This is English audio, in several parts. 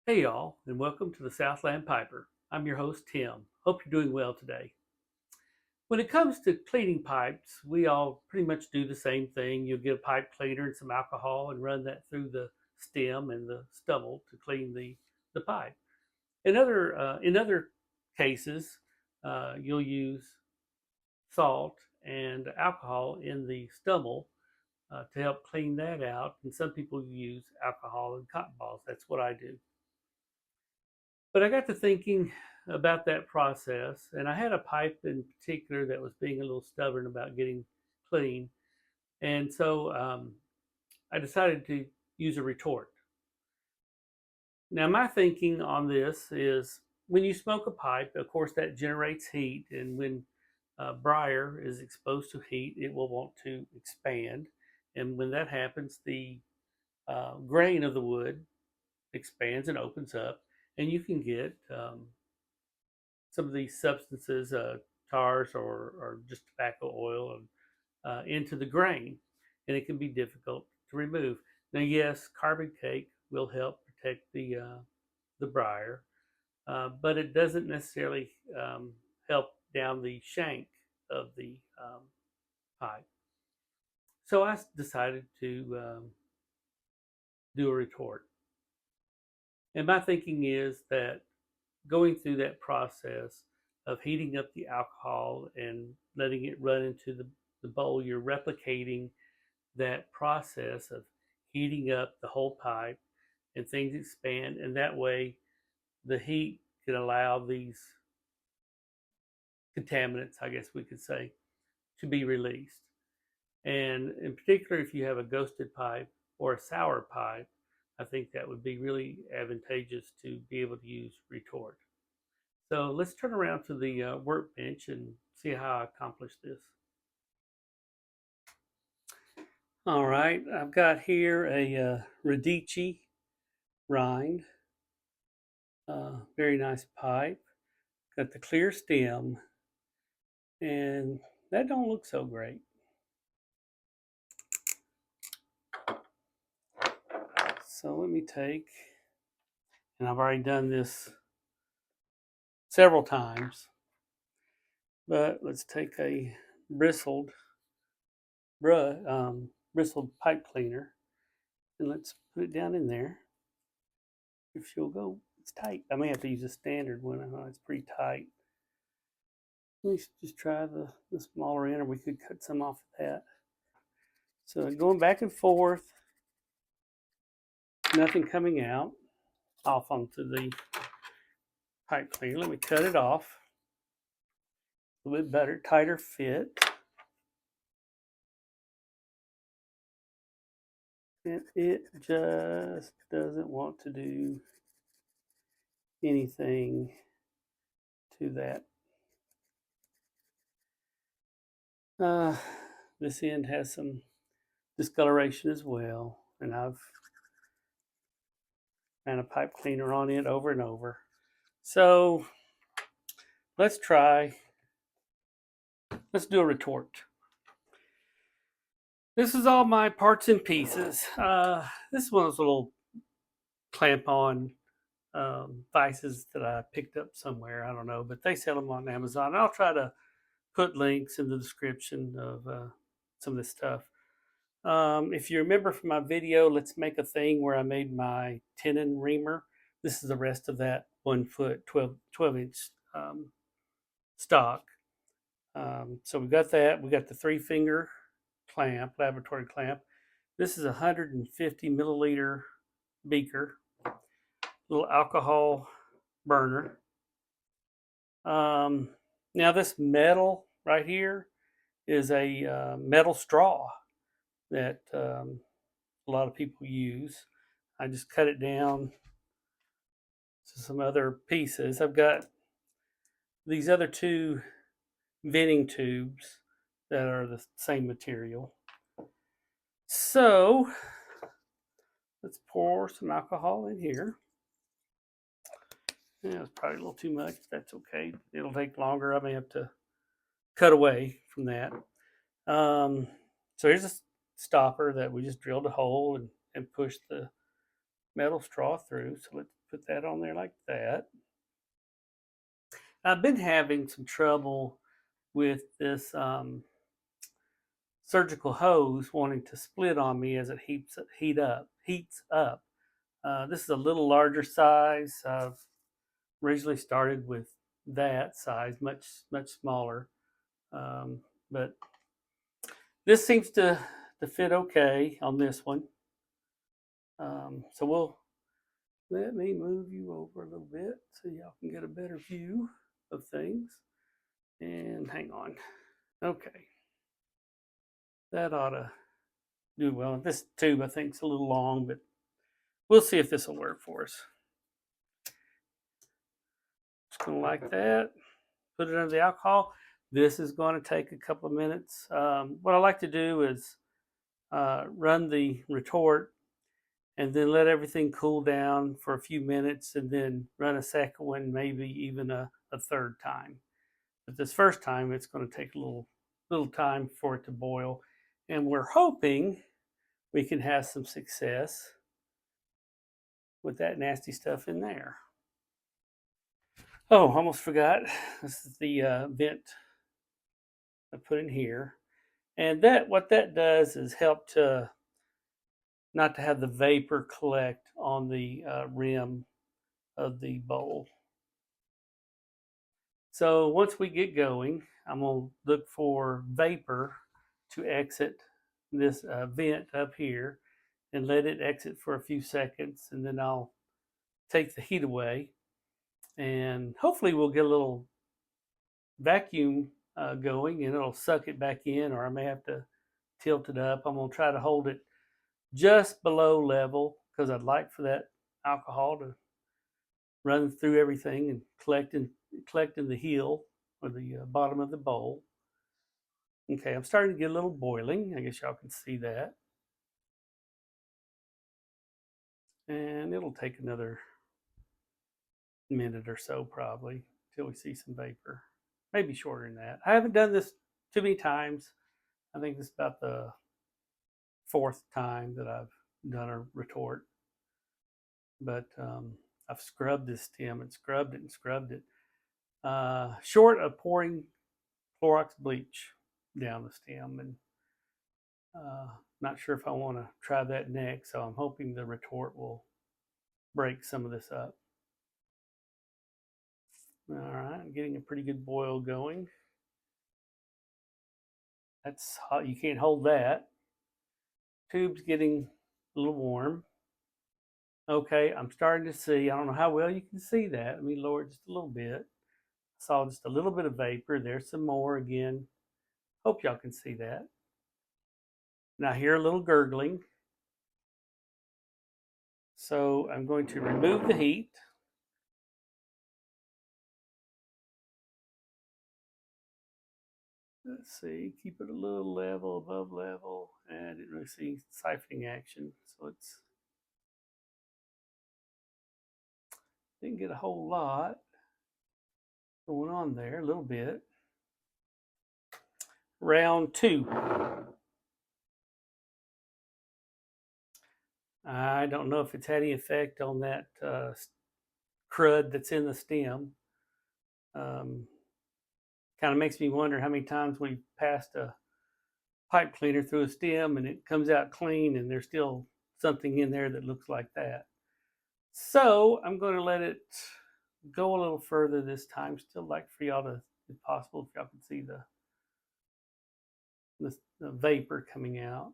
Hey y'all, and welcome to the Southland Piper. I'm your host, Tim. Hope you're doing well today. When it comes to cleaning pipes, we all pretty much do the same thing. You'll get a pipe cleaner and some alcohol and run that through the stem and the stubble to clean the pipe. In other cases, you'll use salt and alcohol in the stubble to help clean that out. And some people use alcohol and cotton balls. That's what I do. But I got to thinking about that process, and I had a pipe in particular that was being a little stubborn about getting clean. And so I decided to use a retort. Now, my thinking on this is when you smoke a pipe, of course, that generates heat. And when briar is exposed to heat, it will want to expand. And when that happens, the grain of the wood expands and opens up, and you can get some of these substances, tars or just tobacco oil, into the grain, and it can be difficult to remove. Now, yes, carbon cake will help protect the briar, but it doesn't necessarily help down the shank of the pipe. So I decided to do a retort, and my thinking is that going through that process of heating up the alcohol and letting it run into the bowl, you're replicating that process of heating up the whole pipe and things expand. And that way, the heat can allow these contaminants, I guess we could say, to be released. And in particular, if you have a ghosted pipe or a sour pipe, I think that would be really advantageous to be able to use retort. So let's turn around to the workbench and see how I accomplish this. All right, I've got here a Radici rind, very nice pipe. Got the clear stem, and that don't look so great. So let me take, and I've already done this several times, but let's take a bristled bristled pipe cleaner, and let's put it down in there. If you'll go, it's tight. I may have to use a standard one. It's pretty tight. Let me just try the smaller end, or we could cut some off of that. So going back and forth, nothing coming out off onto the pipe cleaner. Let me cut it off. A little bit better, tighter fit. And it just doesn't want to do anything to that. This end has some discoloration as well, and I've ran a pipe cleaner on it over and over. So let's do a retort. This is all my parts and pieces. This one was a little clamp on vices that I picked up somewhere. I don't know, but they sell them on Amazon. I'll try to put links in the description of some of this stuff. If you remember from my video, let's make a thing where I made my tenon reamer. This is the rest of that 1 foot, 12 inch stock. So we got that. We got the 3-finger clamp, laboratory clamp. This is a 150 milliliter beaker, little alcohol burner. Now this metal right here is a metal straw that a lot of people use. I just cut it down to some other pieces. I've got these other 2 venting tubes that are the same material. So let's pour some alcohol in here. Yeah, it's probably a little too much. That's okay. It'll take longer. I may have to cut away from that. So here's a stopper that we just drilled a hole and pushed the metal straw through. So let's put that on there like that. I've been having some trouble with this surgical hose wanting to split on me as it heats up. This is a little larger size. I've originally started with that size, much smaller, but this seems to fit okay on this one. So we'll let me move you over a little bit so y'all can get a better view of things. And hang on. Okay, that ought to do well. This tube I think is a little long, but we'll see if this will work for us. Just gonna like that. Put it under the alcohol. This is going to take a couple of minutes. What I like to do is run the retort and then let everything cool down for a few minutes and then run a second one, maybe even a third time. But this first time, it's going to take a little time for it to boil. And we're hoping we can have some success with that nasty stuff in there. Oh, almost forgot. This is the vent I put in here. And what that does is help to not to have the vapor collect on the rim of the bowl. So once we get going, I'm going to look for vapor to exit this vent up here and let it exit for a few seconds, and then I'll take the heat away, and hopefully we'll get a little vacuum going and it'll suck it back in, or I may have to tilt it up. I'm going to try to hold it just below level because I'd like for that alcohol to run through everything and collecting the heel or the bottom of the bowl. Okay, I'm starting to get a little boiling. I guess y'all can see that. And it'll take another minute or so probably till we see some vapor. Maybe shorter than that. I haven't done this too many times. I think this is about the fourth time that I've done a retort. But I've scrubbed this stem and scrubbed it and scrubbed it. Short of pouring Clorox bleach down the stem, and not sure if I want to try that next, so I'm hoping the retort will break some of this up. All right, I'm getting a pretty good boil going. That's hot. You can't hold that. Tube's getting a little warm. Okay, I'm starting to see, I don't know how well you can see that. Let me lower it just a little bit. I saw just a little bit of vapor. There's some more again. Hope y'all can see that. Now I hear a little gurgling. So I'm going to remove the heat. Let's see, keep it a little level, above level. And I didn't really see siphoning action, so it's didn't get a whole lot going on there, a little bit. Round two. I don't know if it's had any effect on that crud that's in the stem. Kind of makes me wonder how many times we've passed a pipe cleaner through a stem and it comes out clean and there's still something in there that looks like that. So I'm going to let it go a little further this time. Still like for y'all to, if possible, if y'all can see the vapor coming out.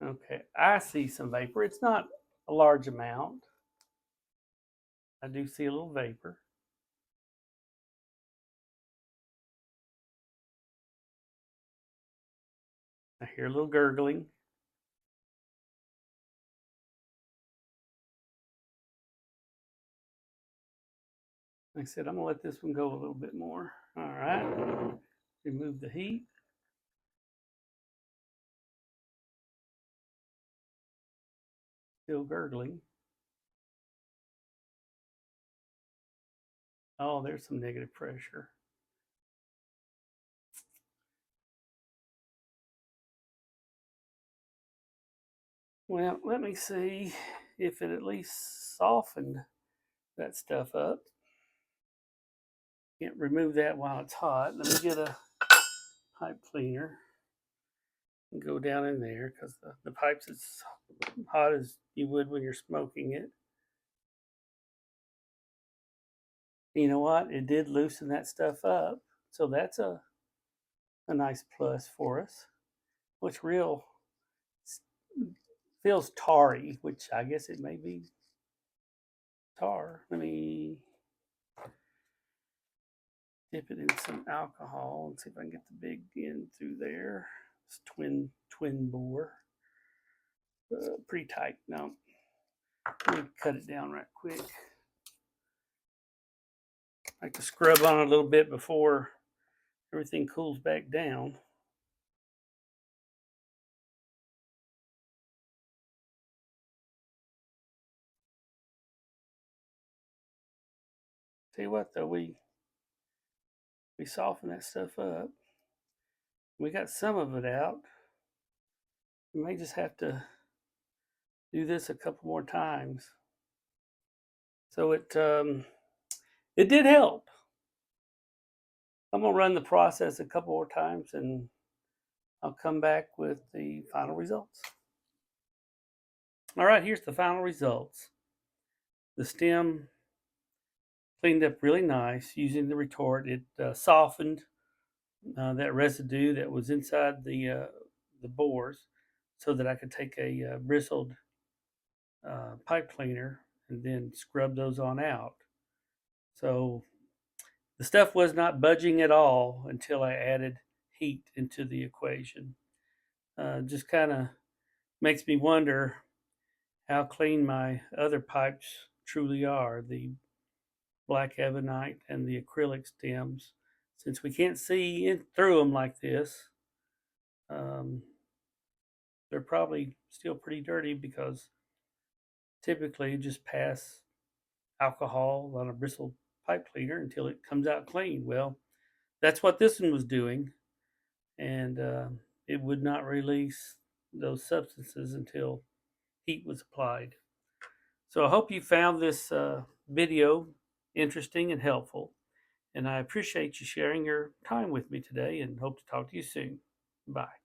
Okay, I see some vapor. It's not a large amount. I do see a little vapor. I hear a little gurgling. Like I said, I'm gonna let this one go a little bit more. All right, remove the heat. Still gurgling. Oh, there's some negative pressure. Well, let me see if it at least softened that stuff up. Can't remove that while it's hot. Let me get a pipe cleaner and go down in there because the pipe's as hot as you would when you're smoking it. You know what? It did loosen that stuff up. So that's a nice plus for us. What's real feels tarry, which I guess it may be tar. Let me dip it in some alcohol and see if I can get the big end through there. It's twin bore. Pretty tight. Now, let me cut it down right quick. I like to scrub on it a little bit before everything cools back down. Tell you what though, we soften that stuff up. We got some of it out. We may just have to do this a couple more times. So it did help. I'm gonna run the process a couple more times and I'll come back with the final results. All right, here's the final results. The stem cleaned up really nice using the retort. It softened that residue that was inside the bores so that I could take a bristled pipe cleaner and then scrub those on out. So the stuff was not budging at all until I added heat into the equation. Just kind of makes me wonder how clean my other pipes truly are, the black ebonite and the acrylic stems. Since we can't see in through them like this, um, they're probably still pretty dirty because typically you just pass alcohol on a bristle pipe cleaner until it comes out clean. Well, that's what this one was doing, and it would not release those substances until heat was applied. So I hope you found this video interesting and helpful, and I appreciate you sharing your time with me today and hope to talk to you soon. Bye.